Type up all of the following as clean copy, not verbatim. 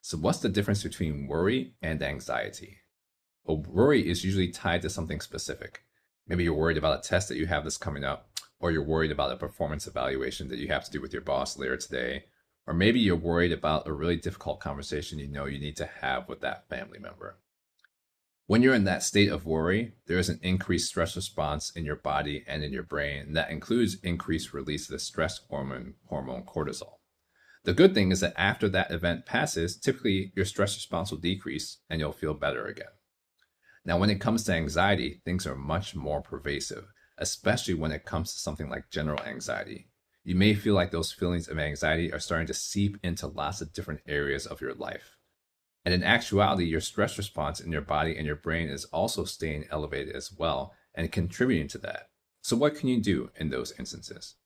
So, what's the difference between worry and anxiety? Well, worry is usually tied to something specific. Maybe you're worried about a test that you have that's coming up, or you're worried about a performance evaluation that you have to do with your boss later today, or maybe you're worried about a really difficult conversation you know you need to have with that family member. When you're in that state of worry, there is an increased stress response in your body and in your brain, and that includes increased release of the stress hormone cortisol. The good thing is that after that event passes, typically your stress response will decrease and you'll feel better again. Now, when it comes to anxiety, things are much more pervasive, especially when it comes to something like general anxiety. You may feel like those feelings of anxiety are starting to seep into lots of different areas of your life. And in actuality, your stress response in your body and your brain is also staying elevated as well and contributing to that. So, what can you do in those instances?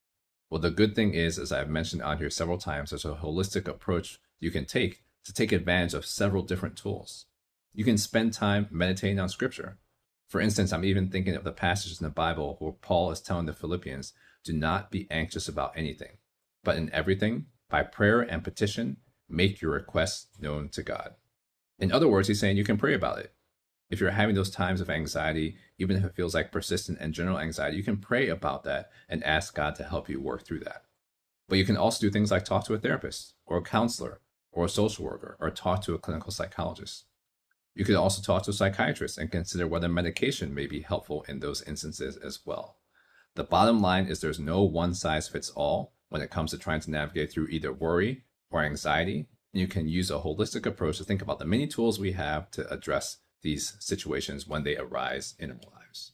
Well, the good thing is, as I've mentioned on here several times, there's a holistic approach you can take to take advantage of several different tools. You can spend time meditating on scripture. For instance, I'm even thinking of the passages in the Bible where Paul is telling the Philippians, do not be anxious about anything, but in everything, by prayer and petition, make your requests known to God. In other words, he's saying you can pray about it. If you're having those times of anxiety, even if it feels like persistent and general anxiety, you can pray about that and ask God to help you work through that. But you can also do things like talk to a therapist or a counselor or a social worker or talk to a clinical psychologist. You could also talk to a psychiatrist and consider whether medication may be helpful in those instances as well. The bottom line is there's no one size fits all when it comes to trying to navigate through either worry or anxiety. And you can use a holistic approach to think about the many tools we have to address these situations when they arise in our lives.